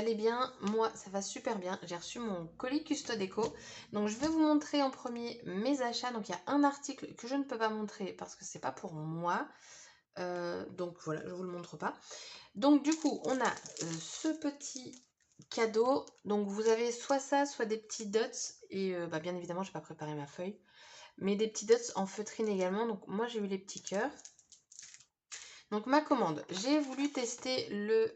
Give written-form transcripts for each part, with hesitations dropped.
allez bien. Moi, ça va super bien. J'ai reçu mon colis Custo Déco. Donc, je vais vous montrer en premier mes achats. Donc, il y a un article que je ne peux pas montrer parce que c'est pas pour moi. Donc, voilà, je vous le montre pas. Donc, du coup, on a ce petit cadeau. Donc, vous avez soit ça, soit des petits dots. Et bien évidemment, je n'ai pas préparé ma feuille. Mais des petits dots en feutrine également. Donc, moi, j'ai eu les petits cœurs. Donc ma commande, j'ai voulu tester le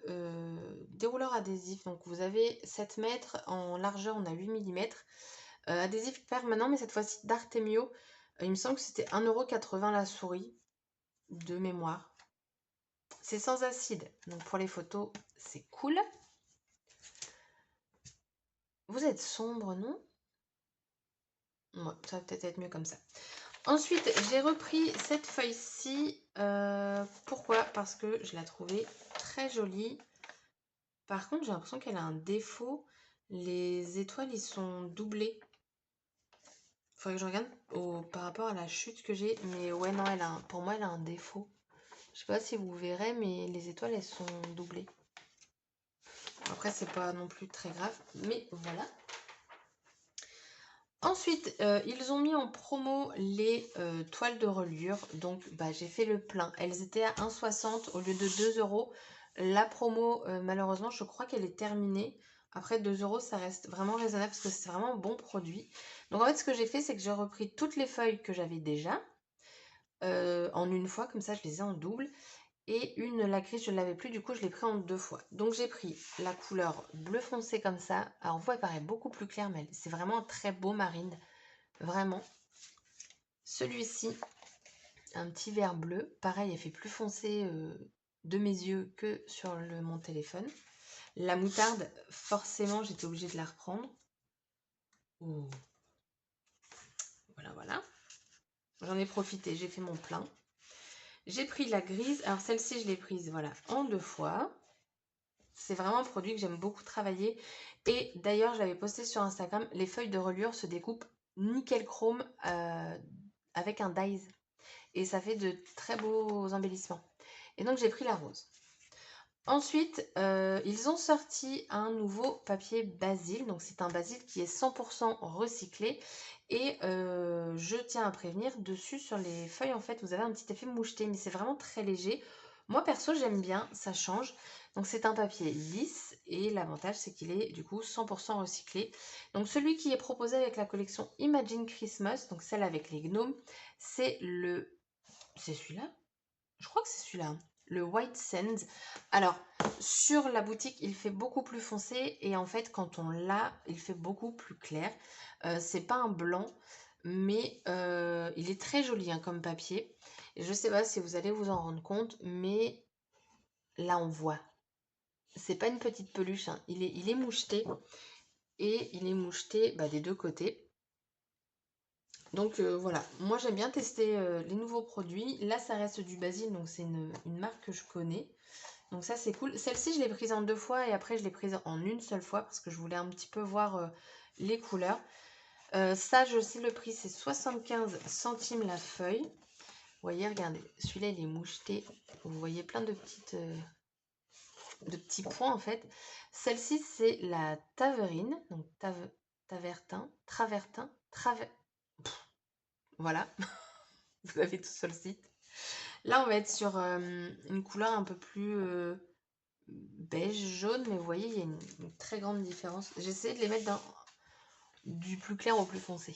dérouleur adhésif. Donc vous avez 7 mètres, en largeur on a 8 mm. Adhésif permanent, mais cette fois-ci d'Artemio. Il me semble que c'était 1,80 € la souris, de mémoire. C'est sans acide, donc pour les photos, c'est cool. Vous êtes sombre, non? Ouais, ça va peut-être être mieux comme ça. Ensuite, j'ai repris cette feuille-ci. Pourquoi? Parce que je la trouvais très jolie. Par contre, j'ai l'impression qu'elle a un défaut. Les étoiles, ils sont doublés. Faudrait que je regarde par rapport à la chute que j'ai. Mais ouais, non, pour moi, elle a un défaut. Je sais pas si vous verrez, mais les étoiles, elles sont doublées. Après, c'est pas non plus très grave. Mais voilà. Ensuite, ils ont mis en promo les toiles de reliure. Donc, j'ai fait le plein. Elles étaient à 1,60 € au lieu de 2 €. La promo, malheureusement, je crois qu'elle est terminée. Après 2 €, ça reste vraiment raisonnable parce que c'est vraiment un bon produit. Donc, en fait, ce que j'ai fait, c'est que j'ai repris toutes les feuilles que j'avais déjà en une fois. Comme ça, je les ai en double. Et la grise, je ne l'avais plus, du coup, je l'ai pris en 2 fois. Donc, j'ai pris la couleur bleu foncé comme ça. Alors, vous, elle paraît beaucoup plus claire, mais c'est vraiment un très beau marine. Vraiment. Celui-ci, un petit vert bleu. Pareil, elle fait plus foncé de mes yeux que sur mon téléphone. La moutarde, forcément, j'étais obligée de la reprendre. Oh. Voilà, voilà. J'en ai profité, j'ai fait mon plein. J'ai pris la grise. Alors, celle-ci, je l'ai prise, voilà, en 2 fois. C'est vraiment un produit que j'aime beaucoup travailler. Et d'ailleurs, je l'avais posté sur Instagram, les feuilles de reliure se découpent nickel chrome avec un dies. Et ça fait de très beaux embellissements. Et donc, j'ai pris la rose. Ensuite, ils ont sorti un nouveau papier basil. Donc, c'est un basil qui est 100% recyclé. Et je tiens à prévenir, dessus, sur les feuilles, en fait, vous avez un petit effet moucheté. Mais c'est vraiment très léger. Moi, perso, j'aime bien. Ça change. Donc, c'est un papier lisse. Et l'avantage, c'est qu'il est, du coup, 100% recyclé. Donc, celui qui est proposé avec la collection Imagine Christmas, donc celle avec les gnomes, c'est C'est celui-là? Je crois que c'est celui-là. Le White Sands. Alors, sur la boutique, il fait beaucoup plus foncé. Et en fait, quand on l'a, il fait beaucoup plus clair. C'est pas un blanc, mais il est très joli hein, comme papier. Et je sais pas si vous allez vous en rendre compte, mais là, on voit. C'est pas une petite peluche. Hein. Il est moucheté. Et il est moucheté des deux côtés. Donc voilà, moi j'aime bien tester les nouveaux produits. Là, ça reste du Basil, donc c'est une marque que je connais. Donc ça, c'est cool. Celle-ci, je l'ai prise en 2 fois et après, je l'ai prise en une seule fois parce que je voulais un petit peu voir les couleurs. Ça, je sais le prix, c'est 75 centimes la feuille. Vous voyez, regardez, celui-là, il est moucheté. Vous voyez plein de petits points en fait. Celle-ci, c'est la Taverine, donc Travertin, voilà, vous avez tout sur le site. Là, on va être sur une couleur un peu plus beige, jaune, mais vous voyez, il y a une très grande différence. J'ai essayé de les mettre du plus clair au plus foncé.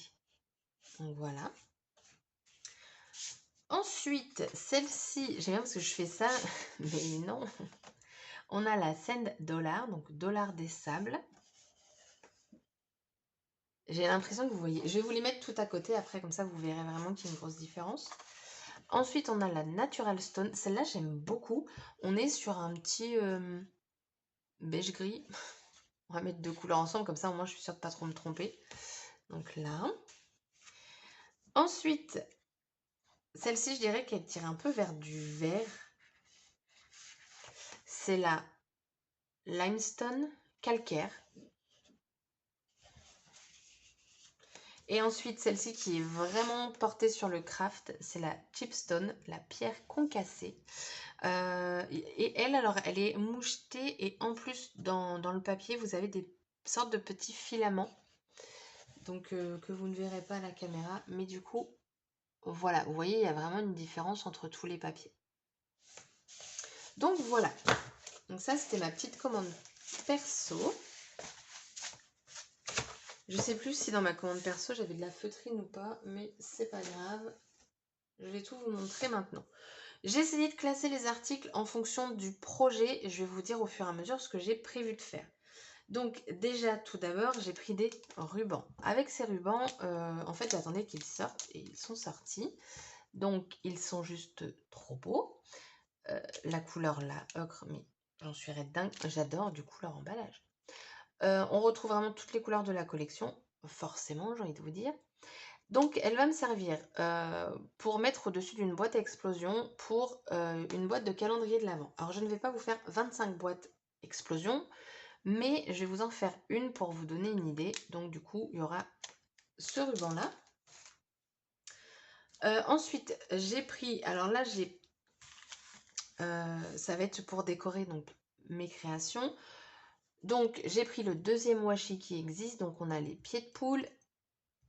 Donc voilà. Ensuite, celle-ci, j'aime bien parce que je fais ça, mais non. On a la Sand Dollar, donc dollar des sables. J'ai l'impression que vous voyez. Je vais vous les mettre tout à côté après, comme ça vous verrez vraiment qu'il y a une grosse différence. Ensuite, on a la Natural Stone. Celle-là, j'aime beaucoup. On est sur un petit beige gris. On va mettre deux couleurs ensemble, comme ça au moins je suis sûre de pas trop me tromper. Donc là. Ensuite, celle-ci, je dirais qu'elle tire un peu vers du vert. C'est la Limestone calcaire. Et ensuite, celle-ci qui est vraiment portée sur le craft, c'est la Chipstone, la pierre concassée. Et elle, alors, elle est mouchetée et en plus, dans le papier, vous avez des sortes de petits filaments. Donc, que vous ne verrez pas à la caméra. Mais du coup, voilà, vous voyez, il y a vraiment une différence entre tous les papiers. Donc, voilà. Donc ça, c'était ma petite commande perso. Je sais plus si dans ma commande perso, j'avais de la feutrine ou pas, mais c'est pas grave. Je vais tout vous montrer maintenant. J'ai essayé de classer les articles en fonction du projet et je vais vous dire au fur et à mesure ce que j'ai prévu de faire. Donc déjà, tout d'abord, j'ai pris des rubans. Avec ces rubans, en fait, j'attendais qu'ils sortent et ils sont sortis. Donc, ils sont juste trop beaux. La couleur, la ocre, mais j'en suis dingue. J'adore du coup leur emballage. On retrouve vraiment toutes les couleurs de la collection, forcément, j'ai envie de vous dire. Donc, elle va me servir pour mettre au-dessus d'une boîte à explosion pour une boîte de calendrier de l'Avent. Alors, je ne vais pas vous faire 25 boîtes explosion, mais je vais vous en faire une pour vous donner une idée. Donc, du coup, il y aura ce ruban-là. Ensuite, j'ai pris... Alors là, ça va être pour décorer donc, mes créations. Donc, j'ai pris le deuxième washi qui existe. Donc, on a les pieds de poule.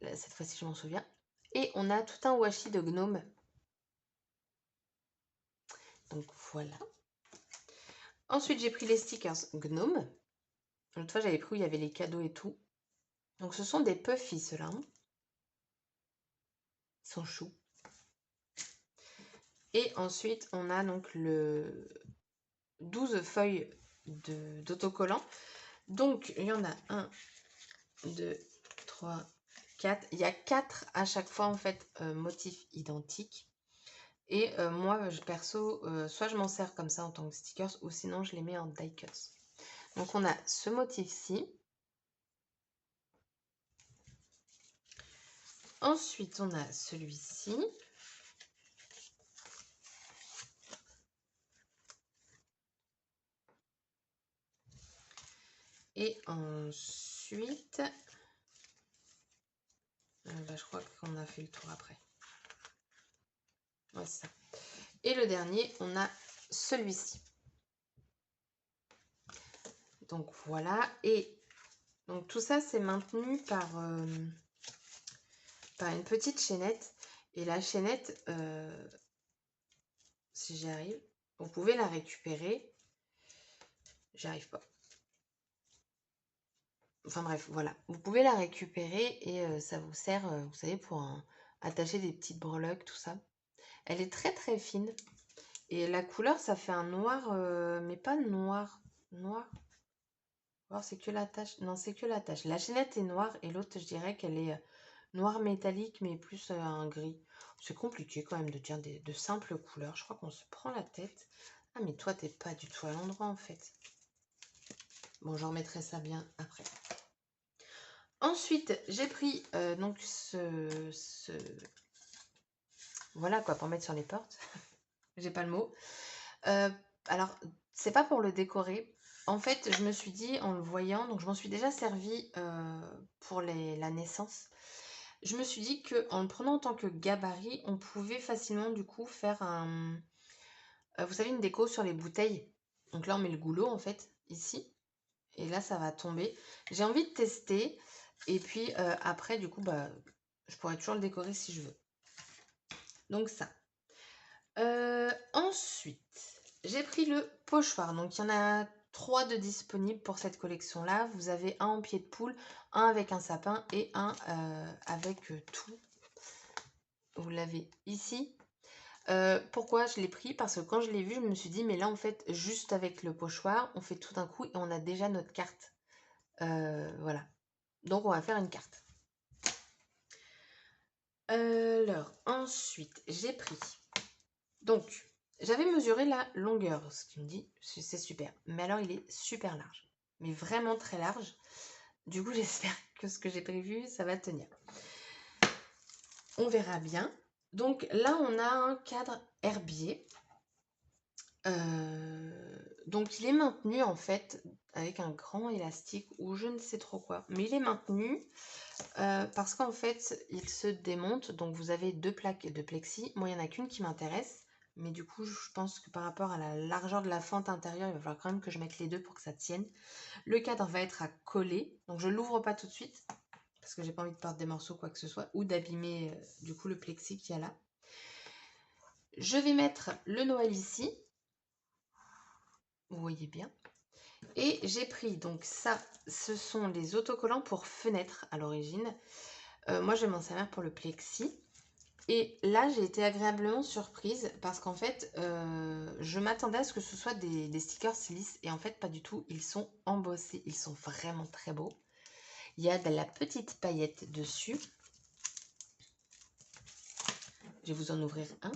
Là, cette fois-ci, je m'en souviens. Et on a tout un washi de gnome. Donc, voilà. Ensuite, j'ai pris les stickers gnome. L'autre fois, j'avais pris où il y avait les cadeaux et tout. Donc, ce sont des puffy, ceux-là. Hein. Ils sont choux. Et ensuite, on a donc le 12 feuilles d'autocollants. Donc, il y en a 1, 2, 3, 4. Il y a 4 à chaque fois, en fait, motifs identiques. Et moi, perso, soit je m'en sers comme ça en tant que stickers, ou sinon je les mets en die cuts. Donc, on a ce motif-ci. Ensuite, on a celui-ci. Et ensuite, je crois qu'on a fait le tour après. Ouais, c'est ça. Et le dernier, on a celui-ci. Donc voilà. Et donc tout ça, c'est maintenu par une petite chaînette. Et la chaînette, si j'y arrive, vous pouvez la récupérer. J'y arrive pas. Enfin bref, voilà. Vous pouvez la récupérer et ça vous sert, vous savez, pour attacher des petites breloques, tout ça. Elle est très très fine. Et la couleur, ça fait un noir, mais pas noir. Noir. Alors, c'est que la tache. Non, c'est que la tache. La chaînette est noire et l'autre, je dirais qu'elle est noir métallique, mais plus un gris. C'est compliqué quand même de dire de simples couleurs. Je crois qu'on se prend la tête. Ah, mais toi, t'es pas du tout à l'endroit, en fait. Bon, j'en remettrai ça bien après. Ensuite, j'ai pris donc voilà quoi, pour mettre sur les portes. J'ai pas le mot. Alors, c'est pas pour le décorer. En fait, je me suis dit, en le voyant, donc je m'en suis déjà servi pour la naissance. Je me suis dit qu'en le prenant en tant que gabarit, on pouvait facilement du coup faire vous savez, une déco sur les bouteilles. Donc là, on met le goulot en fait, ici. Et là, ça va tomber. J'ai envie de tester. Et puis après, du coup, bah, je pourrais toujours le décorer si je veux. Donc ça. Ensuite, j'ai pris le pochoir. Donc, il y en a 3 de disponibles pour cette collection-là. Vous avez un en pied de poule, un avec un sapin et un avec tout. Vous l'avez ici. Pourquoi je l'ai pris? Parce que quand je l'ai vu, je me suis dit, mais là, en fait, juste avec le pochoir, on fait tout d'un coup et on a déjà notre carte. Voilà. Donc, on va faire une carte. Alors, ensuite, j'ai pris... Donc, j'avais mesuré la longueur, ce qui me dit, c'est super. Mais alors, il est super large. Mais vraiment très large. Du coup, j'espère que ce que j'ai prévu, ça va tenir. On verra bien. Donc là, on a un cadre herbier. Donc il est maintenu en fait avec un grand élastique ou je ne sais trop quoi. Mais il est maintenu parce qu'en fait il se démonte. Donc vous avez 2 plaques de plexi. Moi il n'y en a qu'une qui m'intéresse. Mais du coup je pense que par rapport à la largeur de la fente intérieure, il va falloir quand même que je mette les deux pour que ça tienne. Le cadre va être à coller. Donc je ne l'ouvre pas tout de suite. Parce que j'ai pas envie de perdre des morceaux quoi que ce soit. Ou d'abîmer du coup le plexi qu'il y a là. Je vais mettre le Noël ici. Vous voyez bien. Et j'ai pris, donc ça, ce sont les autocollants pour fenêtres à l'origine. Moi, je vais m'en servir pour le plexi. Et là, j'ai été agréablement surprise parce qu'en fait, je m'attendais à ce que ce soit des stickers lisses. Et en fait, pas du tout. Ils sont embossés. Ils sont vraiment très beaux. Il y a de la petite paillette dessus. Je vais vous en ouvrir un.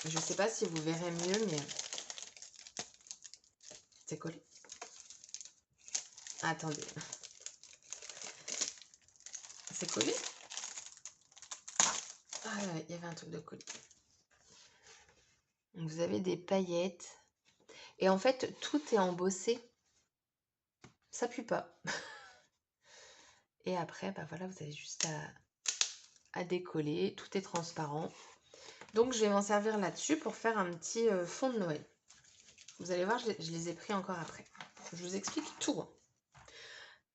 Je ne sais pas si vous verrez mieux, mais c'est collé. Attendez. C'est collé? Ah ouais, il y avait un truc de collé. Vous avez des paillettes. Et en fait, tout est embossé. Ça pue pas. Et après, bah voilà, vous avez juste à décoller. Tout est transparent. Donc, je vais m'en servir là-dessus pour faire un petit fond de Noël. Vous allez voir, je les ai pris encore après. Je vous explique tout.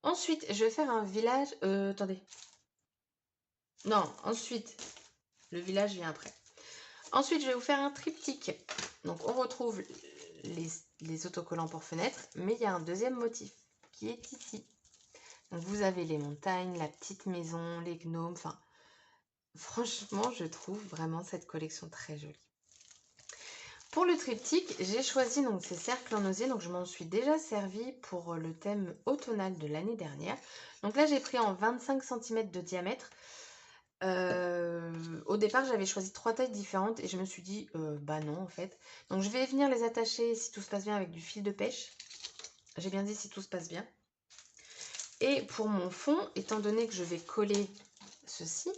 Ensuite, je vais faire un village... attendez. Non, ensuite, le village vient après. Ensuite, je vais vous faire un triptyque. Donc, on retrouve les autocollants pour fenêtres, mais il y a un deuxième motif qui est ici. Donc, vous avez les montagnes, la petite maison, les gnomes, enfin, franchement, je trouve vraiment cette collection très jolie. Pour le triptyque, j'ai choisi donc ces cercles en osier, donc je m'en suis déjà servi pour le thème automnal de l'année dernière. Donc là, j'ai pris en 25 cm de diamètre. Au départ, j'avais choisi 3 tailles différentes et je me suis dit, bah non en fait. Donc je vais venir les attacher si tout se passe bien avec du fil de pêche. J'ai bien dit si tout se passe bien. Et pour mon fond, étant donné que je vais coller ceci,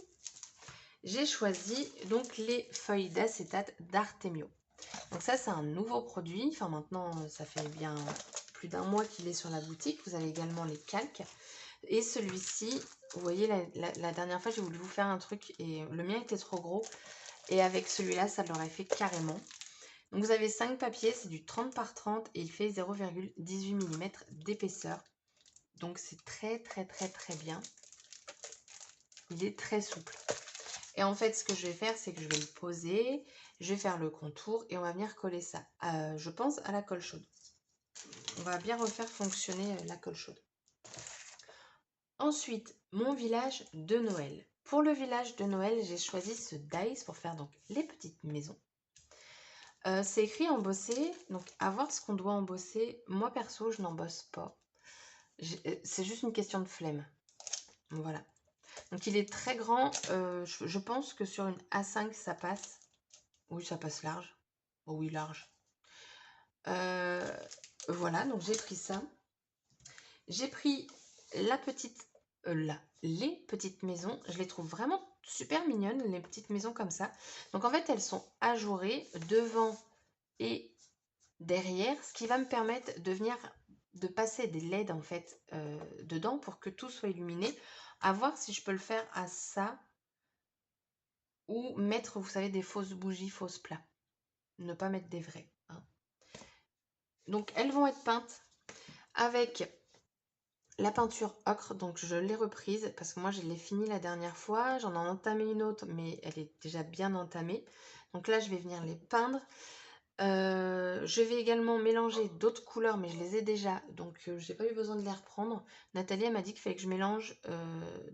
j'ai choisi donc les feuilles d'acétate d'Artemio. Donc ça, c'est un nouveau produit. Enfin maintenant, ça fait bien plus d'un mois qu'il est sur la boutique. Vous avez également les calques. Et celui-ci, vous voyez, la dernière fois, j'ai voulu vous faire un truc et le mien était trop gros. Et avec celui-là, ça l'aurait fait carrément. Donc vous avez 5 papiers, c'est du 30 par 30 et il fait 0,18 mm d'épaisseur. Donc c'est très très très très bien. Il est très souple. Et en fait, ce que je vais faire, c'est que je vais le poser, je vais faire le contour et on va venir coller ça, je pense, à la colle chaude. On va bien refaire fonctionner la colle chaude. Ensuite, mon village de Noël. Pour le village de Noël, j'ai choisi ce dies pour faire donc les petites maisons. C'est écrit embossé, donc à voir ce qu'on doit embosser. Moi perso, je n'embosse pas. C'est juste une question de flemme. Voilà. Donc il est très grand. Je pense que sur une A5, ça passe. Oui, ça passe large. Oh oui, large. Voilà, donc j'ai pris ça. J'ai pris la petite... les petites maisons. Je les trouve vraiment super mignonnes, les petites maisons comme ça. Donc en fait, elles sont ajourées devant et derrière, ce qui va me permettre de passer des LED en fait dedans pour que tout soit illuminé. À voir si je peux le faire à ça ou mettre, vous savez, des fausses bougies, fausses plats. Ne pas mettre des vrais. Hein. Donc elles vont être peintes avec la peinture ocre. Donc je l'ai reprise parce que moi je l'ai finie la dernière fois. J'en ai entamé une autre mais elle est déjà bien entamée. Donc là je vais venir les peindre. Je vais également mélanger d'autres couleurs, mais je les ai déjà, donc j'ai pas eu besoin de les reprendre. Nathalie elle m'a dit qu'il fallait que je mélange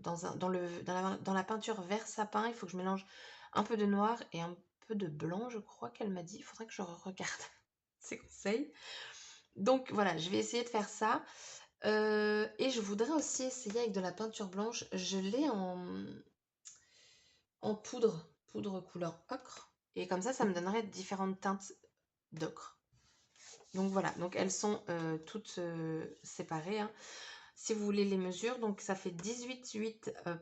dans la peinture vert sapin, il faut que je mélange un peu de noir et un peu de blanc, je crois qu'elle m'a dit. Il faudrait que je regarde ses conseils. Donc voilà, je vais essayer de faire ça. Et je voudrais aussi essayer avec de la peinture blanche. Je l'ai en poudre couleur ocre. Et comme ça me donnerait différentes teintes d'ocre. Donc voilà, donc elles sont toutes séparées. Hein. Si vous voulez les mesures, donc ça fait 18,8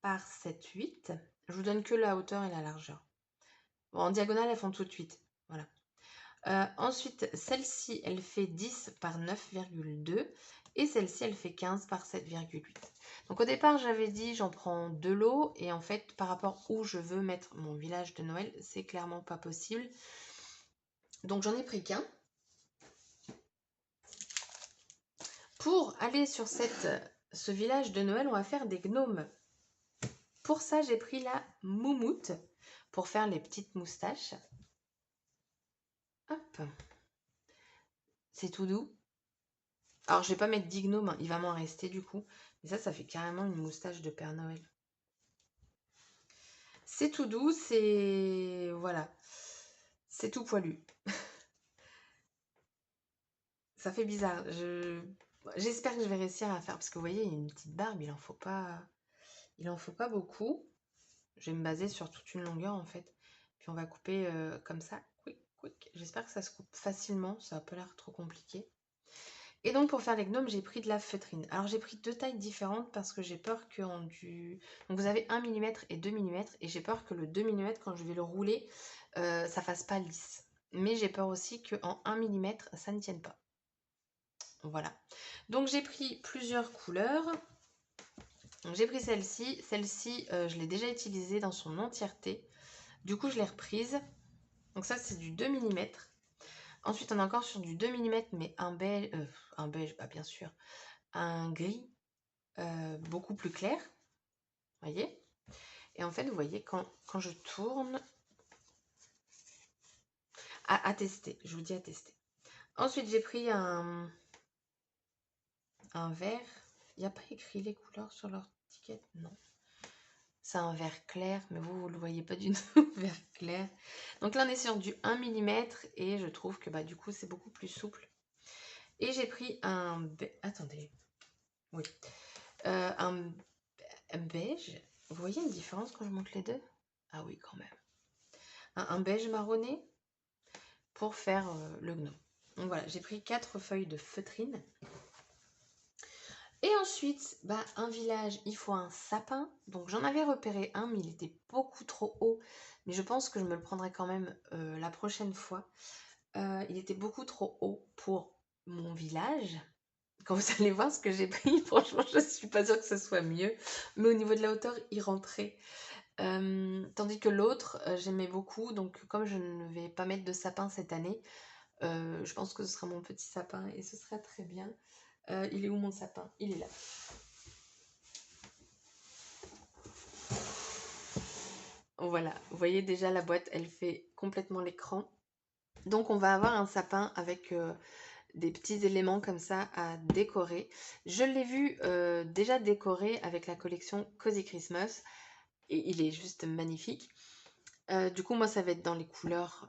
par 7,8. Je vous donne que la hauteur et la largeur. Bon, en diagonale, elles font tout de suite. Voilà. Ensuite, celle-ci, elle fait 10 par 9,2 et celle-ci, elle fait 15 par 7,8. Donc au départ, j'avais dit j'en prends 2 lots et en fait, par rapport où je veux mettre mon village de Noël, c'est clairement pas possible. Donc j'en ai pris qu'un. Pour aller sur ce village de Noël, on va faire des gnomes. Pour ça, j'ai pris la moumoute pour faire les petites moustaches. Hop. C'est tout doux. Alors, je vais pas mettre 10 gnomes, hein, il va m'en rester du coup. Mais ça fait carrément une moustache de Père Noël. C'est tout doux, c'est... Voilà. C'est tout poilu. Ça fait bizarre. J'espère que je vais réussir à faire... Parce que vous voyez, il y a une petite barbe, il en faut pas... Il en faut pas beaucoup. Je vais me baser sur toute une longueur en fait. Puis on va couper comme ça. Quick, quick. J'espère que ça se coupe facilement. Ça n'a pas l'air trop compliqué. Et donc pour faire les gnomes, j'ai pris de la feutrine. Alors j'ai pris 2 tailles différentes parce que j'ai peur qu'en du... Donc vous avez 1 mm et 2 mm. Et j'ai peur que le 2 mm, quand je vais le rouler, ça fasse pas lisse. Mais j'ai peur aussi qu'en 1 mm, ça ne tienne pas. Voilà. Donc j'ai pris plusieurs couleurs. J'ai pris celle-ci. Celle-ci, je l'ai déjà utilisée dans son entièreté. Du coup, je l'ai reprise. Donc ça, c'est du 2 mm. Ensuite, on est encore sur du 2 mm, mais un beige, bah, bien sûr, un gris beaucoup plus clair. Vous voyez? Et en fait, vous voyez, quand je tourne... À tester, je vous dis à tester. Ensuite, j'ai pris un vert. Il n'y a pas écrit les couleurs sur leur étiquette, non. C'est un vert clair, mais vous ne le voyez pas du tout, vert clair. Donc là, on est sur du 1 mm et je trouve que bah, du coup, c'est beaucoup plus souple. Et j'ai pris un... Attendez. Oui. Un beige. Vous voyez une différence quand je monte les deux? Ah oui, quand même. Un beige marronné pour faire le gnome. Donc voilà, j'ai pris 4 feuilles de feutrine. Et ensuite, bah, un village, il faut un sapin. Donc j'en avais repéré un, mais il était beaucoup trop haut. Mais je pense que je me le prendrai quand même la prochaine fois. Il était beaucoup trop haut pour mon village. Quand vous allez voir ce que j'ai pris, franchement, je ne suis pas sûre que ce soit mieux. Mais au niveau de la hauteur, il rentrait. Tandis que l'autre, j'aimais beaucoup. Donc comme je ne vais pas mettre de sapin cette année, je pense que ce sera mon petit sapin et ce sera très bien. Il est où mon sapin? Il est là. Voilà, vous voyez déjà la boîte, elle fait complètement l'écran. Donc on va avoir un sapin avec des petits éléments comme ça à décorer. Je l'ai vu déjà décoré avec la collection Cozy Christmas et il est juste magnifique. Du coup, moi, ça va être dans les couleurs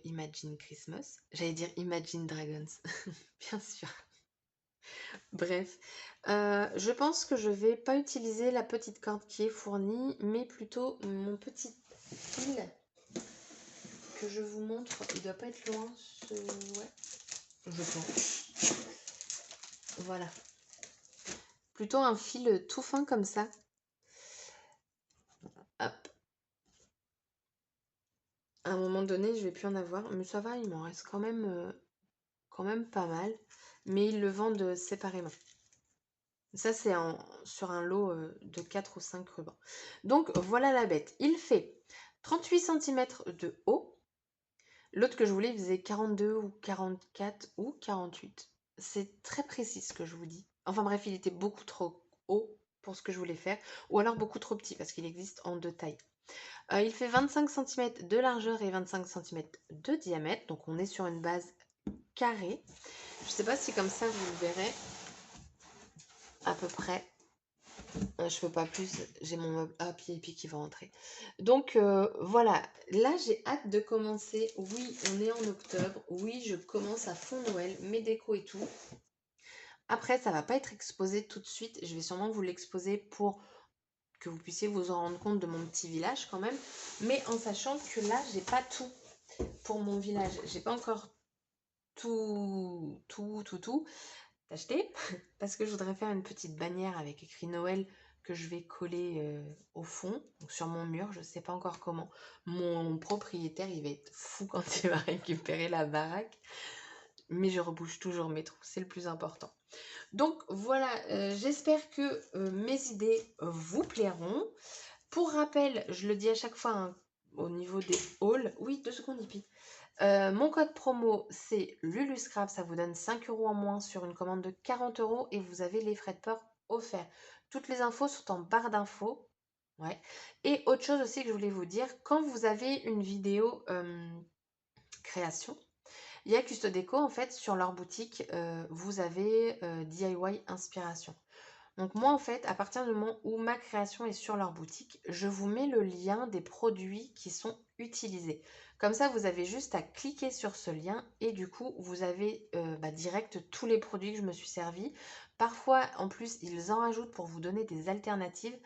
Imagine Christmas. J'allais dire Imagine Dragons, bien sûr. Bref, je pense que je vais pas utiliser la petite corde qui est fournie, mais plutôt mon petit fil que je vous montre. Il doit pas être loin, ouais, je pense. Voilà. Plutôt un fil tout fin comme ça. Hop. À un moment donné, je vais plus en avoir, mais ça va, il m'en reste quand même pas mal. Mais ils le vendent séparément. Ça, c'est sur un lot de 4 ou 5 rubans. Donc, voilà la bête. Il fait 38 cm de haut. L'autre que je voulais, il faisait 42 ou 44 ou 48. C'est très précis ce que je vous dis. Enfin bref, il était beaucoup trop haut pour ce que je voulais faire. Ou alors beaucoup trop petit parce qu'il existe en 2 tailles. Il fait 25 cm de largeur et 25 cm de diamètre. Donc, on est sur une base carrée. Je ne sais pas si comme ça, vous le verrez à peu près. Je peux pas plus, j'ai mon meuble à pied et puis qui va rentrer. Donc voilà, là j'ai hâte de commencer. Oui, on est en octobre. Oui, je commence à fond Noël, mes décos et tout. Après, ça va pas être exposé tout de suite. Je vais sûrement vous l'exposer pour que vous puissiez vous en rendre compte de mon petit village quand même. Mais en sachant que là, j'ai pas tout pour mon village. J'ai pas encore tout acheté parce que je voudrais faire une petite bannière avec écrit Noël que je vais coller au fond, donc sur mon mur, je ne sais pas encore comment. Mon propriétaire, il va être fou quand il va récupérer la baraque, mais je rebouche toujours mes trous, c'est le plus important. Donc voilà, j'espère que mes idées vous plairont. Pour rappel, je le dis à chaque fois hein, au niveau des hauls, oui, 2 secondes, hippie. Mon code promo, c'est LuluScrap, ça vous donne 5 € en moins sur une commande de 40 € et vous avez les frais de port offerts. Toutes les infos sont en barre d'infos. Ouais. Et autre chose aussi que je voulais vous dire, quand vous avez une vidéo création, il y a Custodeco en fait sur leur boutique, vous avez DIY inspiration. Donc moi en fait, à partir du moment où ma création est sur leur boutique, je vous mets le lien des produits qui sont utilisés. Comme ça, vous avez juste à cliquer sur ce lien et du coup, vous avez direct tous les produits que je me suis servi. Parfois, en plus, ils en rajoutent pour vous donner des alternatives.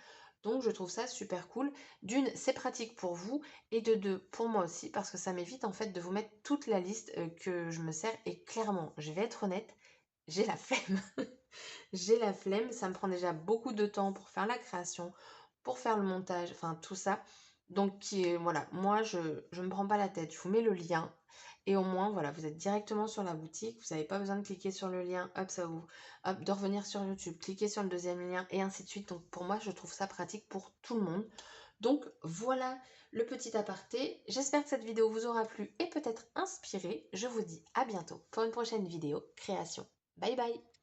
Donc je trouve ça super cool. D'une, c'est pratique pour vous et de deux, pour moi aussi, parce que ça m'évite en fait de vous mettre toute la liste que je me sers. Et clairement, je vais être honnête, j'ai la flemme. J'ai la flemme, ça me prend déjà beaucoup de temps pour faire la création, pour faire le montage, enfin tout ça. Donc voilà, moi je ne me prends pas la tête, je vous mets le lien et au moins voilà, vous êtes directement sur la boutique, vous n'avez pas besoin de cliquer sur le lien, hop ça ouvre, hop de revenir sur YouTube, cliquer sur le deuxième lien et ainsi de suite. Donc pour moi je trouve ça pratique pour tout le monde. Donc voilà le petit aparté, j'espère que cette vidéo vous aura plu et peut-être inspiré. Je vous dis à bientôt pour une prochaine vidéo création. Bye bye.